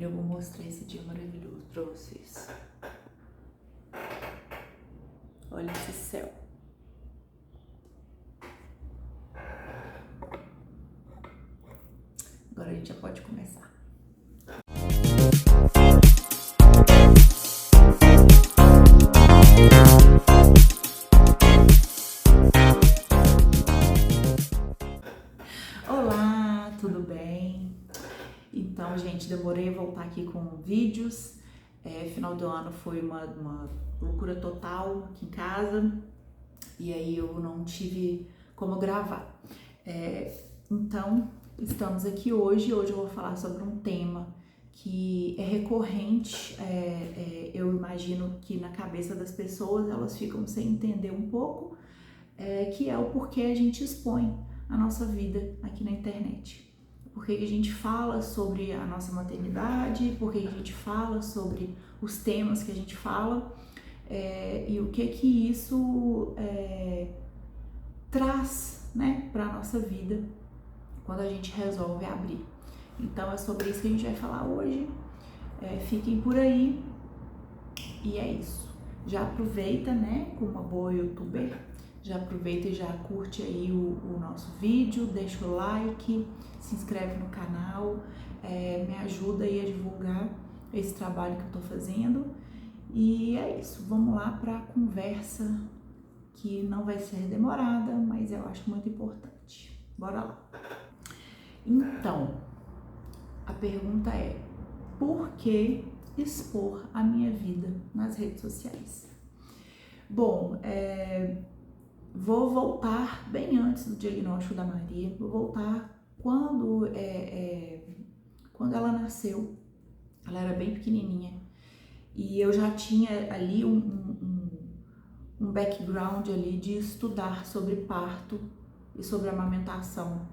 eu vou mostrar esse dia maravilhoso pra vocês. Olha esse céu. Agora a gente já pode começar. Olá, tudo bem? Então, gente, demorei a voltar aqui com vídeos. Final do ano foi uma loucura total aqui em casa e aí eu não tive como gravar. Então, estamos aqui hoje. Hoje eu vou falar sobre um tema que é recorrente. Eu imagino que na cabeça das pessoas elas ficam sem entender um pouco, que é o porquê a gente expõe a nossa vida aqui na internet. Por que a gente fala sobre a nossa maternidade, por que a gente fala sobre os temas que a gente fala, e o que isso traz, né, para a nossa vida quando a gente resolve abrir. Então é sobre isso que a gente vai falar hoje. Fiquem por aí e é isso. Já aproveita, né, como uma boa youtuber, já aproveita e já curte aí o nosso vídeo, deixa o like, se inscreve no canal, me ajuda aí a divulgar esse trabalho que eu tô fazendo. E é isso, vamos lá para a conversa que não vai ser demorada, mas eu acho muito importante. Bora lá. Então, a pergunta é: por que expor a minha vida nas redes sociais? Bom, vou voltar bem antes do diagnóstico da Maria, vou voltar quando ela nasceu. Ela era bem pequenininha e eu já tinha ali um background ali de estudar sobre parto e sobre amamentação,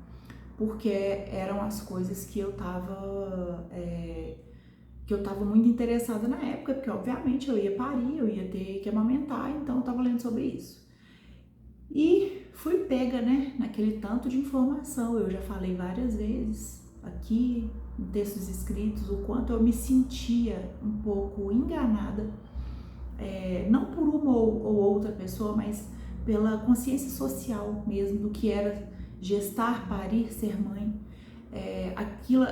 porque eram as coisas que eu tava muito interessada na época, porque obviamente eu ia parir, eu ia ter que amamentar, então eu tava lendo sobre isso. E fui pega, né, naquele tanto de informação. Eu já falei várias vezes aqui em textos escritos o quanto eu me sentia um pouco enganada, não por uma ou outra pessoa, mas pela consciência social mesmo do que era gestar, parir, ser mãe.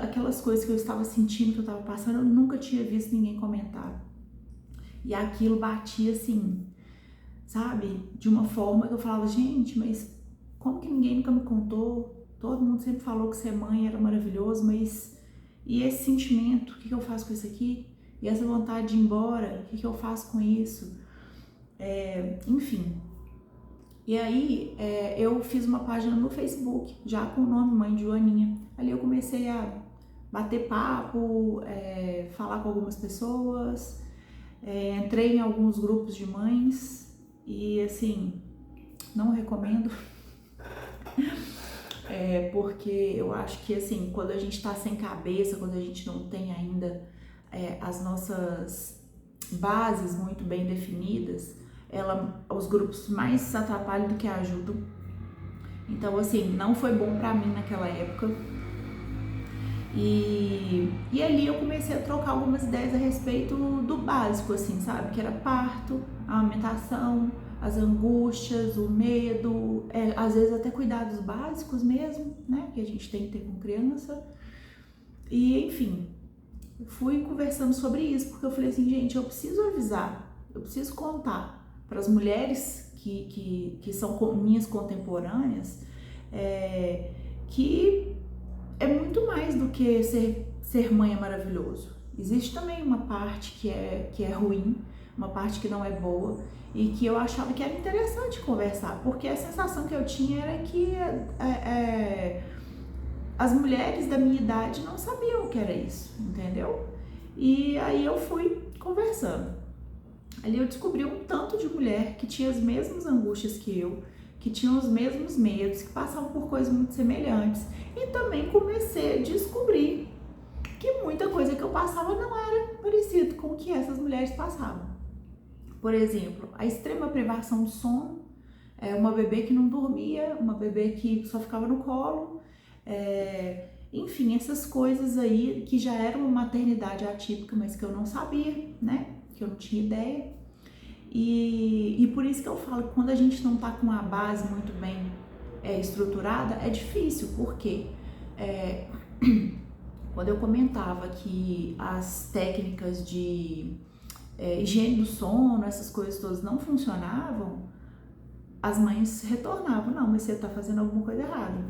Aquelas coisas que eu estava sentindo, que eu estava passando, eu nunca tinha visto ninguém comentar. E aquilo batia assim, sabe? De uma forma que eu falava, gente, mas como que ninguém nunca me contou? Todo mundo sempre falou que ser mãe era maravilhoso, mas e esse sentimento? O que eu faço com isso aqui? E essa vontade de ir embora? O que eu faço com isso? Enfim. E aí eu fiz uma página no Facebook, já com o nome Mãe de Joaninha. Ali eu comecei a bater papo, falar com algumas pessoas, entrei em alguns grupos de mães e assim, não recomendo, porque eu acho que assim, quando a gente tá sem cabeça, quando a gente não tem ainda as nossas bases muito bem definidas, os grupos mais atrapalham do que ajudam. Então assim, não foi bom pra mim naquela época. E ali eu comecei a trocar algumas ideias a respeito do básico, assim, sabe? Que era parto, a amamentação, as angústias, o medo, às vezes até cuidados básicos mesmo, né? Que a gente tem que ter com criança. E, enfim, fui conversando sobre isso, porque eu falei assim, gente, eu preciso avisar, eu preciso contar para as mulheres que são minhas contemporâneas, que é muito mais do que ser mãe é maravilhoso. Existe também uma parte que é ruim, uma parte que não é boa e que eu achava que era interessante conversar, porque a sensação que eu tinha era que as mulheres da minha idade não sabiam o que era isso, entendeu? E aí eu fui conversando. Ali eu descobri um tanto de mulher que tinha as mesmas angústias que eu, que tinham os mesmos medos, que passavam por coisas muito semelhantes. E também comecei a descobrir que muita coisa que eu passava não era parecido com o que essas mulheres passavam. Por exemplo, a extrema privação de sono, uma bebê que não dormia, uma bebê que só ficava no colo, Enfim, essas coisas aí que já era uma maternidade atípica, mas que eu não sabia, né? Que eu não tinha ideia. E por isso que eu falo que quando a gente não tá com a base muito bem estruturada, é difícil, porque quando eu comentava que as técnicas de higiene do sono, essas coisas todas não funcionavam, as mães retornavam, não, mas você tá fazendo alguma coisa errada,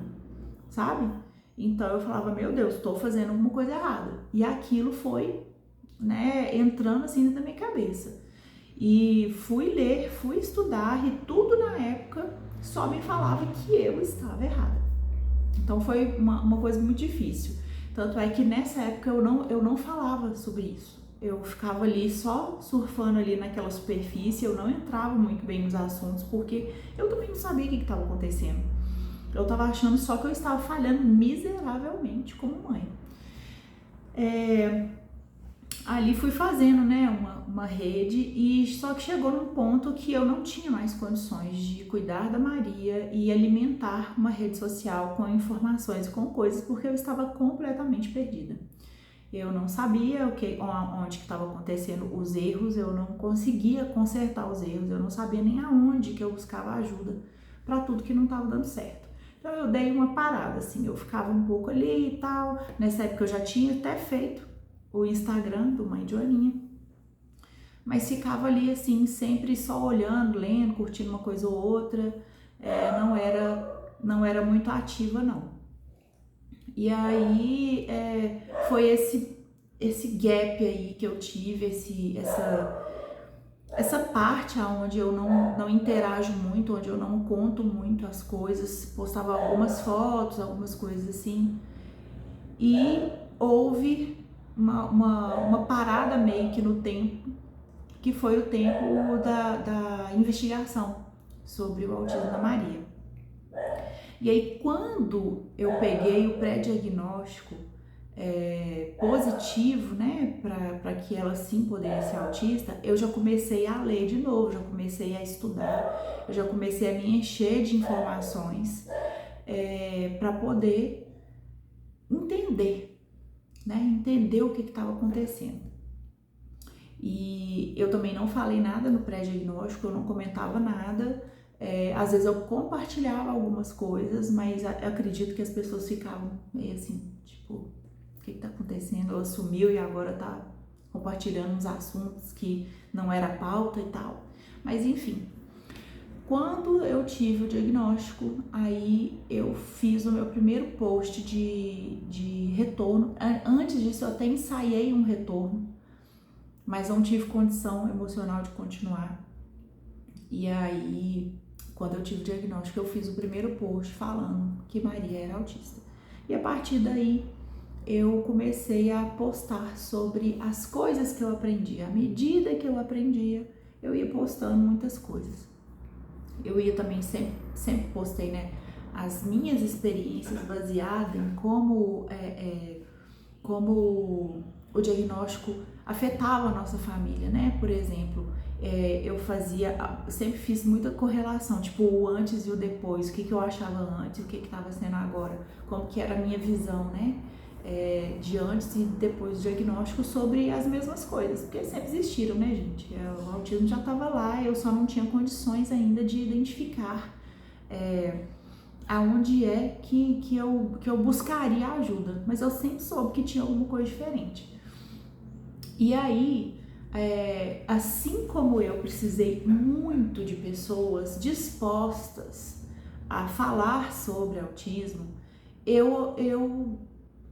sabe? Então eu falava, meu Deus, tô fazendo alguma coisa errada. E aquilo foi, né, entrando assim na minha cabeça. E fui ler, fui estudar e tudo na época só me falava que eu estava errada. Então foi uma coisa muito difícil. Tanto é que nessa época eu não falava sobre isso. Eu ficava ali só surfando ali naquela superfície, eu não entrava muito bem nos assuntos, porque eu também não sabia o que estava acontecendo. Eu estava achando só que eu estava falhando miseravelmente como mãe. Ali fui fazendo, né, uma rede, e só que chegou num ponto que eu não tinha mais condições de cuidar da Maria e alimentar uma rede social com informações, com coisas, porque eu estava completamente perdida. Eu não sabia onde que estava acontecendo os erros, eu não conseguia consertar os erros, eu não sabia nem aonde que eu buscava ajuda para tudo que não estava dando certo. Então eu dei uma parada, assim, eu ficava um pouco ali e tal. Nessa época eu já tinha até feito o Instagram do Mãe Joaninha, mas ficava ali assim, sempre só olhando, lendo, curtindo uma coisa ou outra, não era muito ativa não. E aí foi esse gap aí que eu tive, essa parte onde eu não interajo muito, onde eu não conto muito as coisas, postava algumas fotos, algumas coisas assim, e houve uma parada meio que no tempo, que foi o tempo da investigação sobre o autismo da Maria. E aí, quando eu peguei o pré-diagnóstico positivo, né, para que ela sim poderia ser autista, eu já comecei a ler de novo, já comecei a estudar, eu já comecei a me encher de informações para poder entender, né, entender o que estava acontecendo. E eu também não falei nada no pré-diagnóstico, eu não comentava nada. Às vezes eu compartilhava algumas coisas, mas acredito que as pessoas ficavam meio assim, tipo, o que tá acontecendo? Ela sumiu e agora tá compartilhando uns assuntos que não era pauta e tal. Mas enfim, quando eu tive o diagnóstico, aí eu fiz o meu primeiro post de retorno. Antes disso eu até ensaiei um retorno, mas não tive condição emocional de continuar. E aí, quando eu tive o diagnóstico, eu fiz o primeiro post falando que Maria era autista. E a partir daí, eu comecei a postar sobre as coisas que eu aprendi. À medida que eu aprendia, eu ia postando muitas coisas. Eu ia também, sempre postei, né, as minhas experiências baseadas em como o diagnóstico afetava a nossa família, né? Por exemplo, eu sempre fiz muita correlação, tipo o antes e o depois, o que eu achava antes, o que estava sendo agora, como que era a minha visão, né? De antes e depois do diagnóstico sobre as mesmas coisas, porque sempre existiram, né, gente? O autismo já estava lá, eu só não tinha condições ainda de identificar aonde que eu buscaria ajuda, mas eu sempre soube que tinha alguma coisa diferente. E aí, assim como eu precisei muito de pessoas dispostas a falar sobre autismo, eu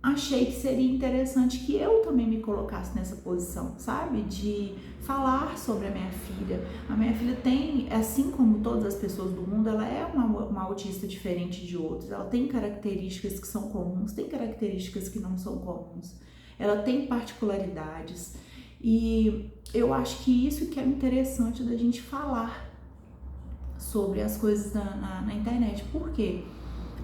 achei que seria interessante que eu também me colocasse nessa posição, sabe? De falar sobre a minha filha. A minha filha tem, assim como todas as pessoas do mundo, ela é uma autista diferente de outros. Ela tem características que são comuns, tem características que não são comuns. Ela tem particularidades. E eu acho que isso que é interessante da gente falar sobre as coisas na internet. Por quê?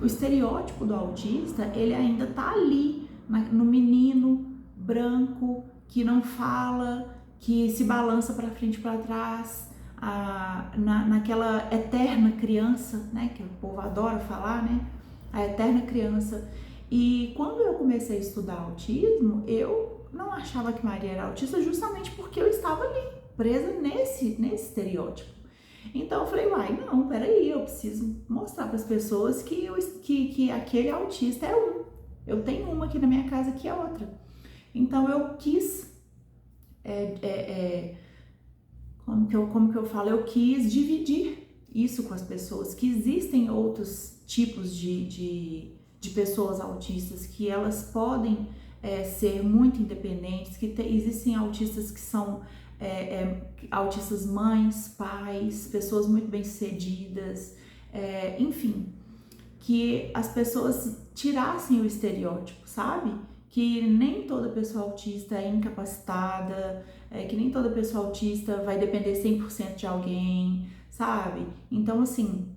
O estereótipo do autista, ele ainda tá ali, no menino branco, que não fala, que se balança para frente e para trás, naquela eterna criança, né, que o povo adora falar, né, a eterna criança. E quando eu comecei a estudar autismo, eu não achava que Maria era autista justamente porque eu estava ali, presa nesse estereótipo. Então eu falei, uai, não, peraí, eu preciso mostrar para as pessoas que aquele autista é um. Eu tenho uma aqui na minha casa que é outra. Então eu quis, como que eu falo? Eu quis dividir isso com as pessoas, que existem outros tipos de pessoas autistas, que elas podem ser muito independentes, que existem autistas que são autistas mães, pais, pessoas muito bem-sucedidas, enfim, que as pessoas tirassem o estereótipo, sabe? Que nem toda pessoa autista é incapacitada, que nem toda pessoa autista vai depender 100% de alguém, sabe? Então, assim,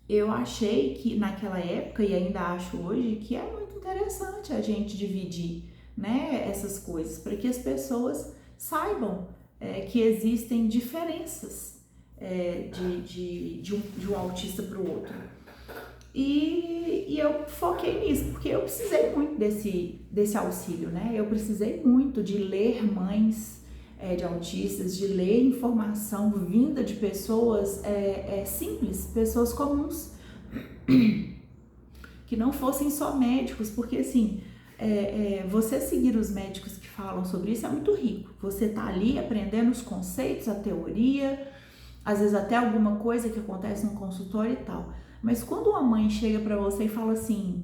eu achei que naquela época, e ainda acho hoje, que é muito interessante a gente dividir, né, essas coisas, para que as pessoas saibam que existem diferenças de um autista para o outro. E eu foquei nisso, porque eu precisei muito desse auxílio, né? Eu precisei muito de ler mães de autistas, de ler informação vinda de pessoas simples, pessoas comuns, que não fossem só médicos, porque assim, você seguir os médicos que falam sobre isso é muito rico. Você tá ali aprendendo os conceitos, a teoria, às vezes até alguma coisa que acontece no consultório e tal. Mas quando uma mãe chega para você e fala assim,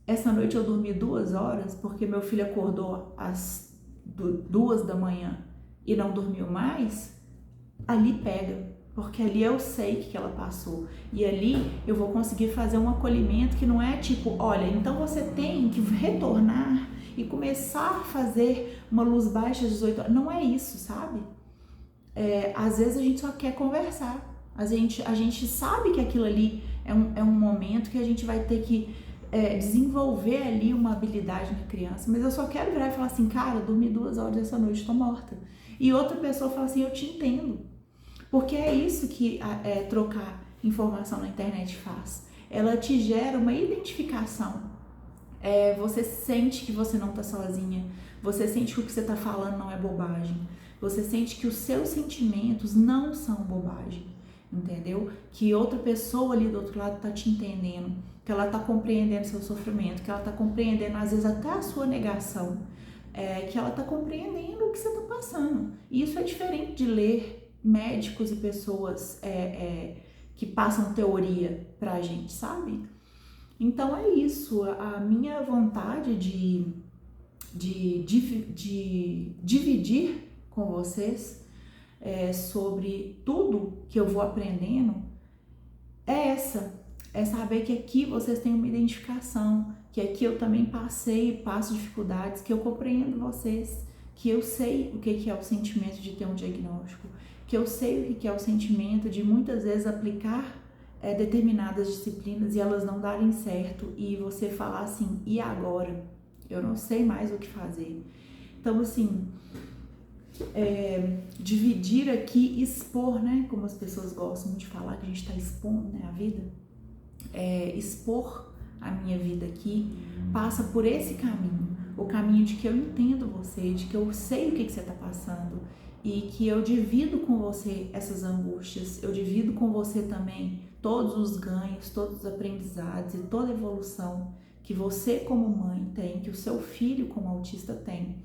essa noite eu dormi 2 horas porque meu filho acordou às 2 da manhã e não dormiu mais, ali pega, porque ali eu sei o que ela passou. E ali eu vou conseguir fazer um acolhimento que não é tipo, olha, então você tem que retornar e começar a fazer uma luz baixa às 18 horas. Não é isso, sabe? Às vezes a gente só quer conversar. A gente sabe que aquilo ali é um momento que a gente vai ter que desenvolver ali uma habilidade na criança, mas eu só quero virar e falar assim, cara, dormi 2 horas essa noite, tô morta. E outra pessoa fala assim, eu te entendo. Porque é isso que trocar informação na internet faz. Ela te gera uma identificação. Você sente que você não tá sozinha, você sente que o que você tá falando não é bobagem, você sente que os seus sentimentos não são bobagem, entendeu? Que outra pessoa ali do outro lado tá te entendendo, que ela tá compreendendo seu sofrimento, que ela tá compreendendo às vezes até a sua negação, que ela tá compreendendo o que você tá passando. E isso é diferente de ler médicos e pessoas que passam teoria pra gente, sabe? Então é isso, a minha vontade de dividir com vocês sobre tudo que eu vou aprendendo é saber que aqui vocês têm uma identificação, que aqui eu também passo dificuldades, que eu compreendo vocês, que eu sei o que é o sentimento de ter um diagnóstico, que eu sei o que é o sentimento de muitas vezes aplicar determinadas disciplinas e elas não darem certo e você falar assim, e agora? Eu não sei mais o que fazer. Então, assim, dividir aqui, expor, né? Como as pessoas gostam de falar, que a gente está expondo, né, a vida. Expor a minha vida aqui passa por esse caminho. O caminho de que eu entendo você, de que eu sei o que você está passando e que eu divido com você essas angústias, eu divido com você também todos os ganhos, todos os aprendizados e toda a evolução que você como mãe tem, que o seu filho como autista tem.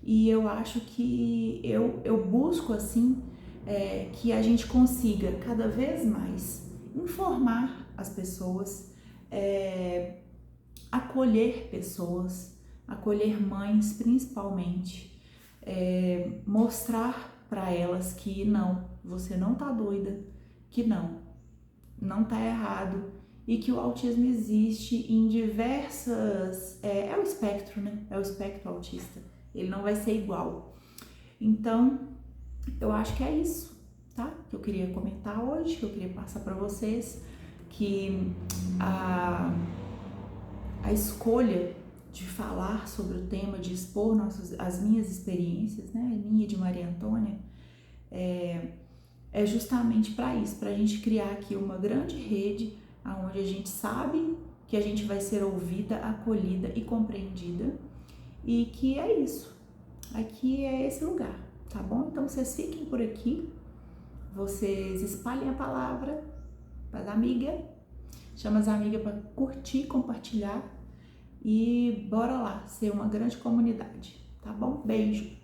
E eu acho que eu busco assim que a gente consiga cada vez mais informar as pessoas, acolher pessoas, acolher mães principalmente, mostrar para elas que não, você não tá doida, que não tá errado e que o autismo existe em diversas... É o espectro, né? É o espectro autista. Ele não vai ser igual. Então, eu acho que é isso, tá? Que eu queria comentar hoje, que eu queria passar para vocês, que a escolha de falar sobre o tema, de expor as minhas experiências, né? Minha e de Maria Antônia, é justamente para isso, para a gente criar aqui uma grande rede onde a gente sabe que a gente vai ser ouvida, acolhida e compreendida, e que é isso. Aqui é esse lugar, tá bom? Então vocês fiquem por aqui, vocês espalhem a palavra para as amigas, chama as amigas para curtir, compartilhar e bora lá ser uma grande comunidade, tá bom? Beijo!